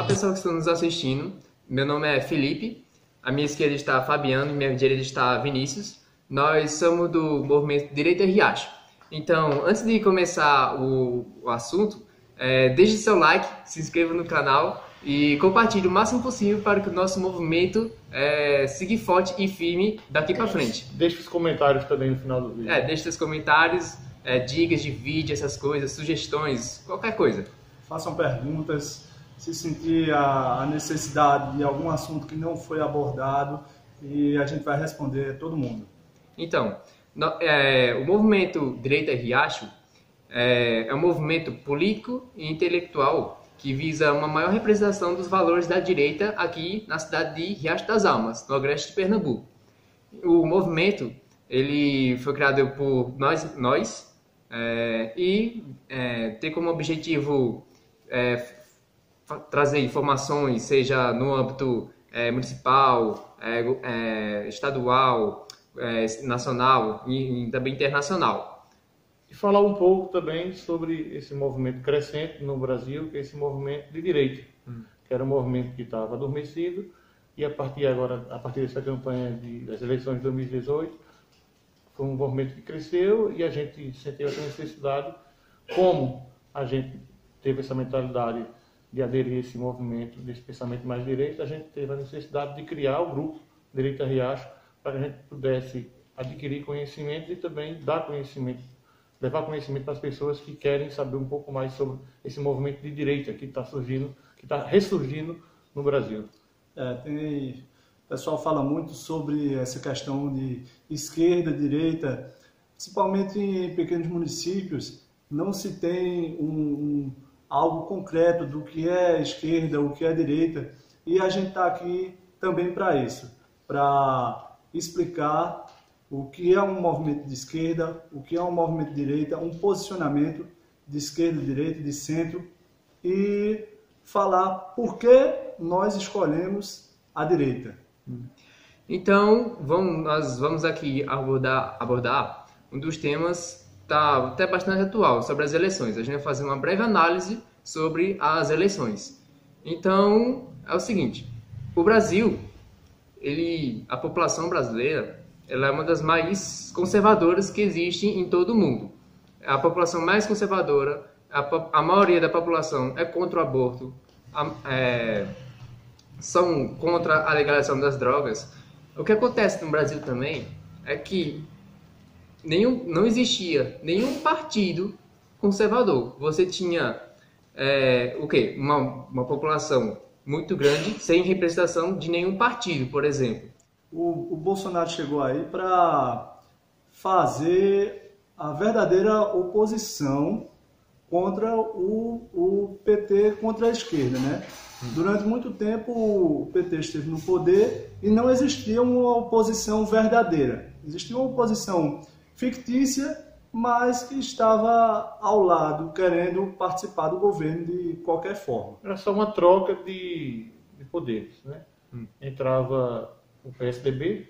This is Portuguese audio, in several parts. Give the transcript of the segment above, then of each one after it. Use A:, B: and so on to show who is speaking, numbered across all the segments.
A: Olá pessoal que estão nos assistindo, meu nome é Felipe, à minha esquerda está Fabiano e à minha direita está Vinícius. Nós somos do movimento Direita Riacho. Então, antes de começar o assunto, deixe seu like, se inscreva no canal e compartilhe o máximo possível para que o nosso movimento siga forte e firme daqui para frente.
B: Deixe os comentários também no final do vídeo.
A: Deixe seus comentários, dicas de vídeo, essas coisas, sugestões, qualquer coisa.
C: Façam perguntas, se sentir a necessidade de algum assunto que não foi abordado, e a gente vai responder todo mundo.
A: Então, o movimento Direita Riacho é um movimento político e intelectual que visa uma maior representação dos valores da direita aqui na cidade de Riacho das Almas, no agreste de Pernambuco. O movimento ele foi criado por nós e tem como objetivo trazer informações, seja no âmbito municipal, estadual, nacional e também internacional.
B: E falar um pouco também sobre esse movimento crescente no Brasil, que é esse movimento de direita, que era um movimento que estava adormecido, e a partir dessa campanha das eleições de 2018, foi um movimento que cresceu e a gente sentiu essa necessidade, como a gente teve essa mentalidade de aderir a esse movimento, desse pensamento mais direito, a gente teve a necessidade de criar o grupo Direita Riacho para que a gente pudesse adquirir conhecimento e também dar conhecimento, levar conhecimento para as pessoas que querem saber um pouco mais sobre esse movimento de direita que está surgindo, que está ressurgindo no Brasil.
C: O pessoal fala muito sobre essa questão de esquerda, direita, principalmente em pequenos municípios, não se tem algo concreto do que é esquerda, o que é direita, e a gente está aqui também para isso, para explicar o que é um movimento de esquerda, o que é um movimento de direita, um posicionamento de esquerda, de direita, de centro, e falar por que nós escolhemos a direita.
A: Então, nós vamos aqui abordar um dos temas está até bastante atual, sobre as eleições. A gente vai fazer uma breve análise sobre as eleições. Então, é o seguinte, o Brasil, a população brasileira, ela é uma das mais conservadoras que existe em todo o mundo. A população mais conservadora, a maioria da população é contra o aborto, são contra a legalização das drogas. O que acontece no Brasil também é que não existia nenhum partido conservador. Você tinha uma população muito grande sem representação de nenhum partido, por exemplo.
C: O Bolsonaro chegou aí para fazer a verdadeira oposição contra o PT, contra a esquerda, né? Durante muito tempo o PT esteve no poder e não existia uma oposição verdadeira. Existia uma oposição fictícia, mas que estava ao lado, querendo participar do governo de qualquer forma.
B: Era só uma troca de poderes, né? Entrava o PSDB,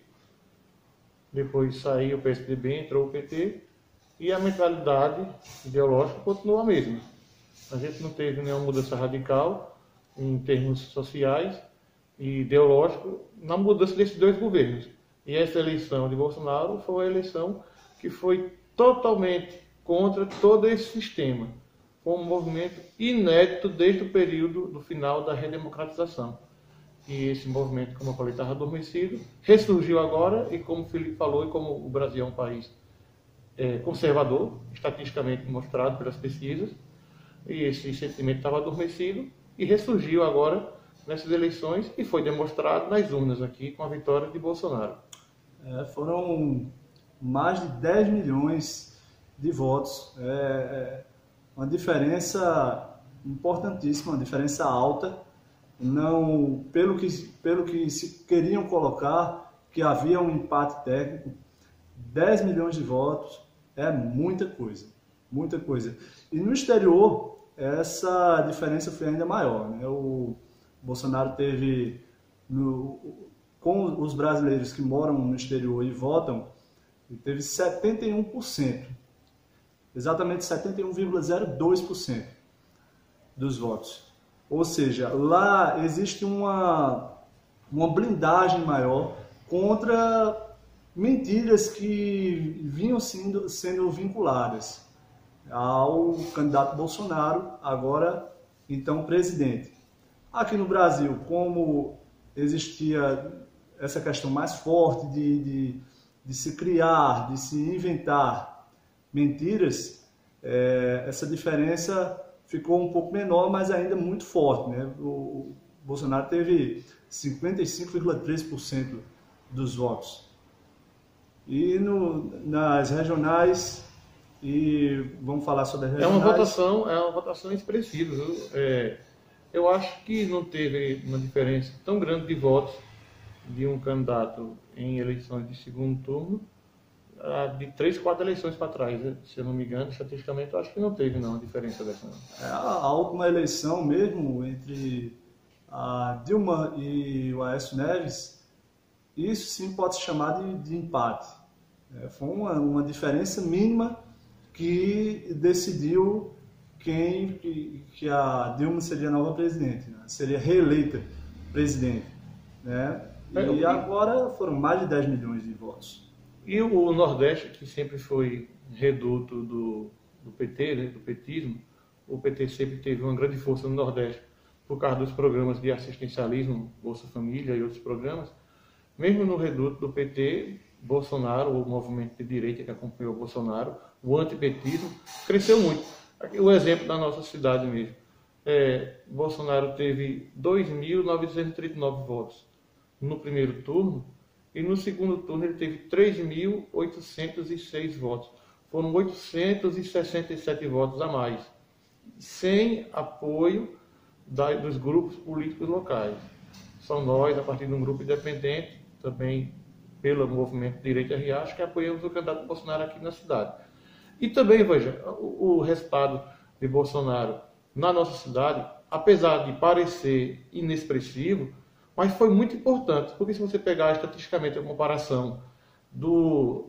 B: depois saía o PSDB, entrou o PT, e a mentalidade ideológica continuou a mesma. A gente não teve nenhuma mudança radical em termos sociais e ideológicos na mudança desses dois governos. E essa eleição de Bolsonaro foi uma eleição que foi totalmente contra todo esse sistema. Foi um movimento inédito desde o período do final da redemocratização. E esse movimento, como eu falei, estava adormecido, ressurgiu agora, e como o Felipe falou, e como o Brasil é um país conservador, estatisticamente mostrado pelas pesquisas, e esse sentimento estava adormecido e ressurgiu agora nessas eleições e foi demonstrado nas urnas aqui com a vitória de Bolsonaro.
C: Foram mais de 10 milhões de votos, uma diferença importantíssima, uma diferença alta. Não, pelo que se queriam colocar, que havia um empate técnico, 10 milhões de votos é muita coisa, muita coisa. E no exterior, essa diferença foi ainda maior, né? O Bolsonaro teve, com os brasileiros que moram no exterior e votam, ele teve 71%, exatamente 71,02% dos votos. Ou seja, lá existe uma blindagem maior contra mentiras que vinham sendo vinculadas ao candidato Bolsonaro, agora então presidente. Aqui no Brasil, como existia essa questão mais forte de se criar, de se inventar mentiras, essa diferença ficou um pouco menor, mas ainda muito forte, né? O Bolsonaro teve 55,3% dos votos. E nas regionais, e vamos falar sobre as regionais...
B: É uma votação expressiva, viu? Eu acho que não teve uma diferença tão grande de votos de um candidato em eleições de segundo turno de 3, 4 eleições para trás, né? Se eu não me engano, estatisticamente, eu acho que não teve não, a diferença dessa.
C: A última eleição mesmo, entre a Dilma e o Aécio Neves, isso sim pode se chamar de empate. Foi uma diferença mínima que decidiu que a Dilma seria a nova presidente, né? Seria reeleita presidente, né? E agora foram mais de 10 milhões de votos.
B: E o Nordeste, que sempre foi reduto do PT, né, do petismo, o PT sempre teve uma grande força no Nordeste por causa dos programas de assistencialismo, Bolsa Família e outros programas. Mesmo no reduto do PT, Bolsonaro, o movimento de direita que acompanhou Bolsonaro, o antipetismo, cresceu muito. Aqui, o exemplo da nossa cidade mesmo. Bolsonaro teve 2.939 votos no primeiro turno, e no segundo turno ele teve 3.806 votos. Foram 867 votos a mais, sem apoio dos grupos políticos locais. São nós, a partir de um grupo independente, também pelo movimento Direita Riacho, que apoiamos o candidato Bolsonaro aqui na cidade. E também, veja, o resultado de Bolsonaro na nossa cidade, apesar de parecer inexpressivo, mas foi muito importante, porque se você pegar estatisticamente a comparação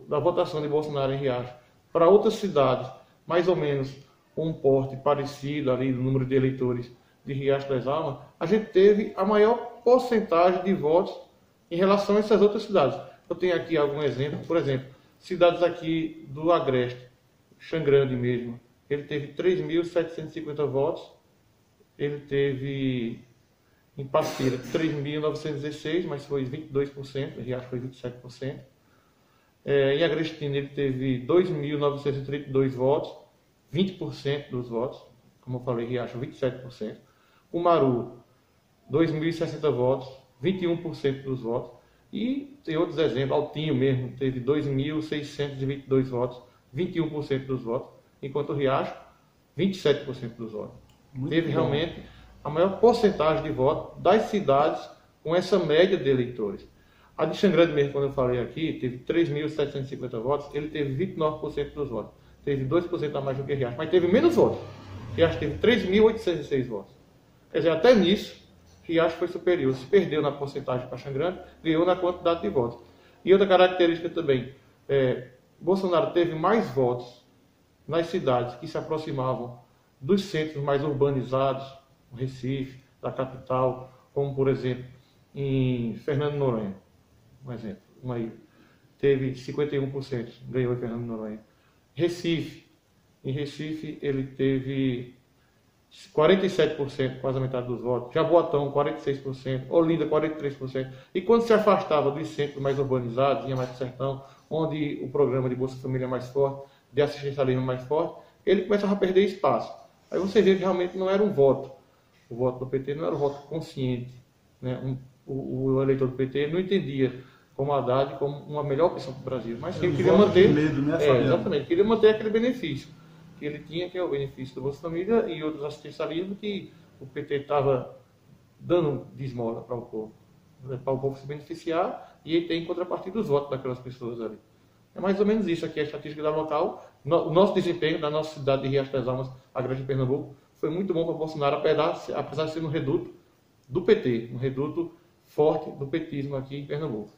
B: da votação de Bolsonaro em Riacho para outras cidades, mais ou menos um porte parecido ali do número de eleitores de Riacho das Almas, a gente teve a maior porcentagem de votos em relação a essas outras cidades. Eu tenho aqui algum exemplo, por exemplo, cidades aqui do Agreste, Xangrande mesmo, ele teve 3.750 votos, ele teve em Parceira 3.916, mas foi 22%, Riacho foi 27%. Em Agrestina ele teve 2.932 votos, 20% dos votos, como eu falei, Riacho 27%. Cumaru, 2.060 votos, 21% dos votos. E tem outros exemplos, Altinho mesmo teve 2.622 votos, 21% dos votos, enquanto o Riacho, 27% dos votos. Teve realmente a maior porcentagem de votos das cidades com essa média de eleitores. A de Xangrande mesmo, quando eu falei aqui, teve 3.750 votos, ele teve 29% dos votos. Teve 2% a mais do que Riacho, mas teve menos votos. Riacho teve 3.806 votos. Quer dizer, até nisso, Riacho foi superior. Se perdeu na porcentagem para Xangrande, ganhou na quantidade de votos. E outra característica também, Bolsonaro teve mais votos nas cidades que se aproximavam dos centros mais urbanizados, o Recife, da capital, como por exemplo em Fernando de Noronha, um exemplo, teve 51%, ganhou em Fernando de Noronha. Em Recife ele teve 47%, quase a metade dos votos, Jaboatão 46%, Olinda 43%, e quando se afastava dos centros mais urbanizados, ia mais para o sertão, onde o programa de Bolsa Família é mais forte, de assistencialismo mais forte, ele começava a perder espaço. Aí você vê que realmente não era um voto. O voto do PT não era um voto consciente, né? O eleitor do PT não entendia como Haddad como uma melhor opção para o Brasil, mas que ele queria manter,
C: medo, né,
B: exatamente, queria manter aquele benefício que ele tinha, que é o benefício do Bolsa Família e outros assistencialismos que o PT estava dando de esmola para o povo se beneficiar, e ele tem em contrapartida os votos daquelas pessoas ali. É mais ou menos isso aqui, a estatística da local. O nosso desempenho da nossa cidade de Riacho das Almas, a Grande Pernambuco, foi muito bom para Bolsonaro, apesar de ser um reduto do PT, um reduto forte do petismo aqui em Pernambuco.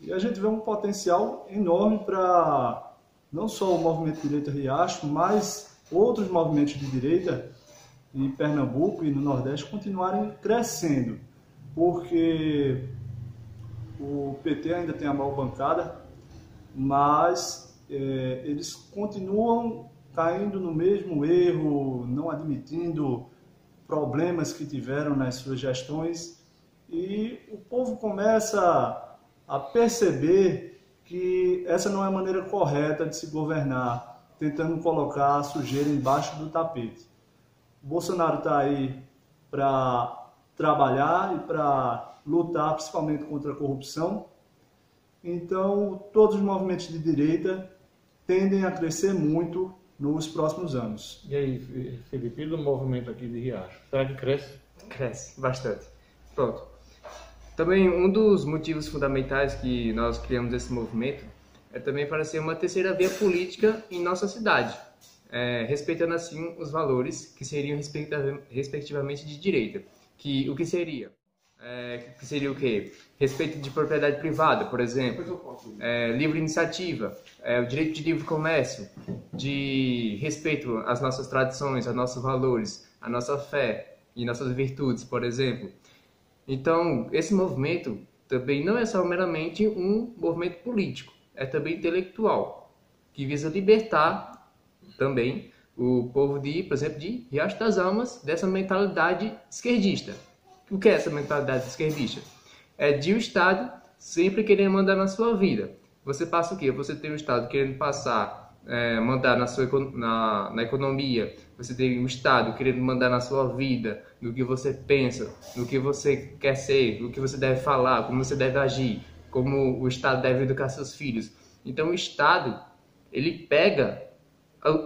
C: E a gente vê um potencial enorme para não só o movimento de direita Riacho, mas outros movimentos de direita em Pernambuco e no Nordeste continuarem crescendo, porque o PT ainda tem a maior bancada, mas eles continuam caindo no mesmo erro, não admitindo problemas que tiveram nas suas gestões, e o povo começa a perceber que essa não é a maneira correta de se governar, tentando colocar a sujeira embaixo do tapete. O Bolsonaro está aí para trabalhar e para lutar principalmente contra a corrupção. Então, todos os movimentos de direita tendem a crescer muito nos próximos anos.
B: E aí, Felipe, e do movimento aqui de Riacho? Será que cresce?
A: Cresce bastante. Pronto. Também um dos motivos fundamentais que nós criamos esse movimento é também para ser uma terceira via política em nossa cidade, respeitando assim os valores que seriam respectivamente de direita. O que seria? Que seria o quê? Respeito de propriedade privada, por exemplo, livre iniciativa, o direito de livre comércio, de respeito às nossas tradições, aos nossos valores, à nossa fé e nossas virtudes, por exemplo. Então, esse movimento também não é só meramente um movimento político, é também intelectual, que visa libertar também o povo por exemplo, de Riacho das Almas, dessa mentalidade esquerdista. O que é essa mentalidade esquerdista? É de o Estado sempre querer mandar na sua vida. Você passa o quê? Você tem o Estado querendo mandar na economia, você tem o Estado querendo mandar na sua vida, no que você pensa, no que você quer ser, no que você deve falar, como você deve agir, como o Estado deve educar seus filhos. Então o Estado, ele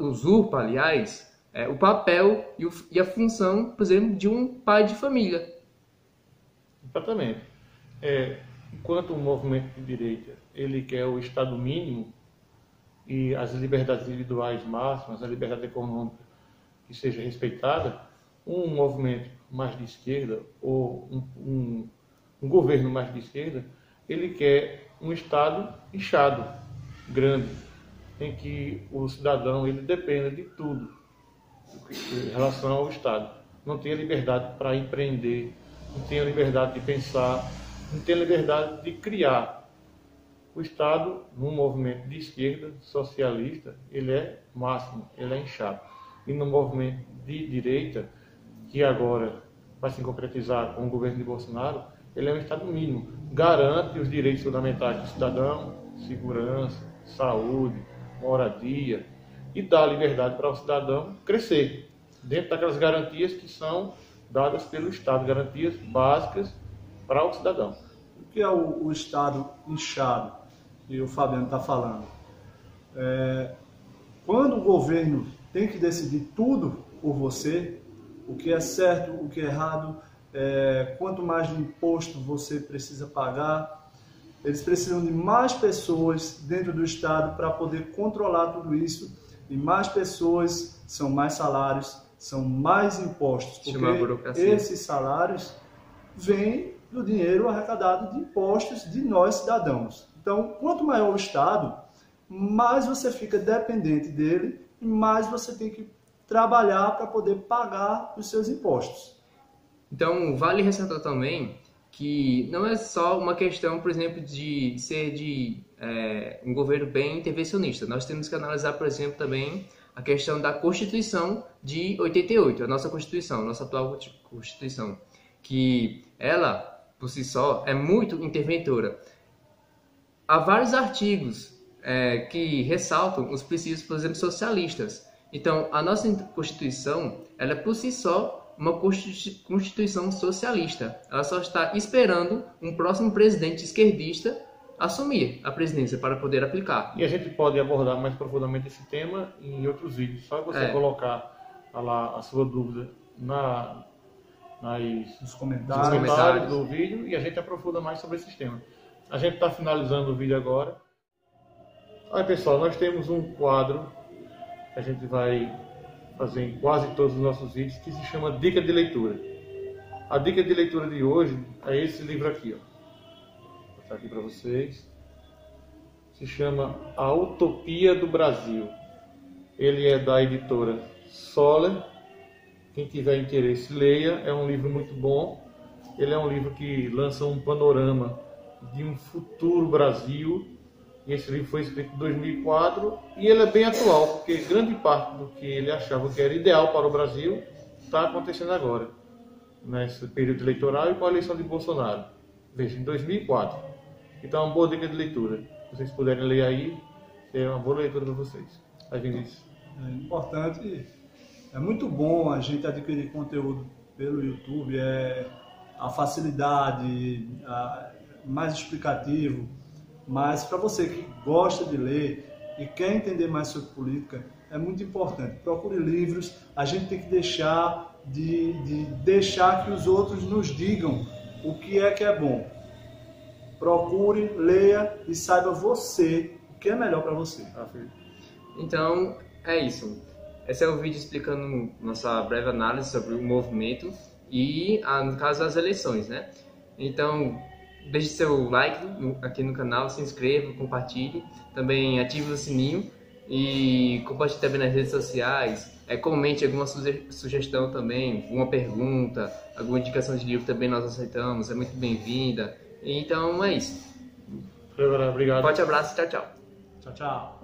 A: usurpa, aliás, o papel e a função, por exemplo, de um pai de família.
B: Exatamente. Enquanto o movimento de direita ele quer o Estado mínimo e as liberdades individuais máximas, a liberdade econômica que seja respeitada, um movimento mais de esquerda ou um governo mais de esquerda, ele quer um Estado inchado, grande, em que o cidadão ele dependa de tudo em relação ao Estado. Não tem liberdade para empreender, não tem a liberdade de pensar, não tem a liberdade de criar. O Estado, num movimento de esquerda, socialista, ele é máximo, ele é inchado. E no movimento de direita, que agora vai se concretizar com o governo de Bolsonaro, ele é um Estado mínimo. Garante os direitos fundamentais do cidadão, segurança, saúde, moradia, e dá liberdade para o cidadão crescer, dentro daquelas garantias que são dadas pelo Estado, garantias básicas para o cidadão.
C: O que é o Estado inchado que o Fabiano está falando? Quando o governo tem que decidir tudo por você, o que é certo, o que é errado, quanto mais de imposto você precisa pagar, eles precisam de mais pessoas dentro do Estado para poder controlar tudo isso, e mais pessoas são mais salários, são mais impostos, porque esses salários vêm do dinheiro arrecadado de impostos de nós cidadãos. Então, quanto maior o Estado, mais você fica dependente dele e mais você tem que trabalhar para poder pagar os seus impostos.
A: Então, vale ressaltar também que não é só uma questão, por exemplo, de ser um governo bem intervencionista. Nós temos que analisar, por exemplo, também a questão da Constituição de 88, a nossa Constituição, a nossa atual Constituição, que ela, por si só, é muito interventora. Há vários artigos que ressaltam os princípios, por exemplo, socialistas. Então, a nossa Constituição, ela é por si só uma Constituição socialista. Ela só está esperando um próximo presidente esquerdista assumir a presidência para poder aplicar.
B: E a gente pode abordar mais profundamente esse tema em outros vídeos. Só você colocar lá a sua dúvida nos comentários do vídeo e a gente aprofunda mais sobre esse tema. A gente está finalizando o vídeo agora. Aí, pessoal, nós temos um quadro que a gente vai fazer em quase todos os nossos vídeos, que se chama Dica de Leitura. A dica de leitura de hoje é esse livro aqui, ó. Vou mostrar aqui para vocês. Se chama A Utopia do Brasil. Ele é da editora Soler, Quem tiver interesse, leia. É um livro muito bom. Ele é um livro que lança um panorama de um futuro Brasil. E esse livro foi escrito em 2004 e ele é bem atual, porque grande parte do que ele achava que era ideal para o Brasil está acontecendo agora, nesse período eleitoral e com a eleição de Bolsonaro. Veja, em 2004. Então é uma boa dica de leitura. Se vocês puderem ler aí, é uma boa leitura para vocês. Aí, Vinícius.
C: É importante, é muito bom a gente adquirir conteúdo pelo YouTube, a facilidade, mais explicativo, mas para você que gosta de ler e quer entender mais sobre política, é muito importante. Procure livros, a gente tem que deixar de deixar que os outros nos digam o que é bom. Procure, leia e saiba você o que é melhor para você.
A: Então, é isso. Esse é o vídeo explicando nossa breve análise sobre o movimento e, no caso, as eleições, né? Então, deixe seu like aqui no canal, se inscreva, compartilhe, também ative o sininho e compartilhe também nas redes sociais. Comente alguma sugestão também, alguma pergunta, alguma indicação de livro também nós aceitamos, é muito bem-vinda. Então, é isso.
B: Obrigado.
A: Forte abraço, tchau, tchau.
C: Tchau, tchau.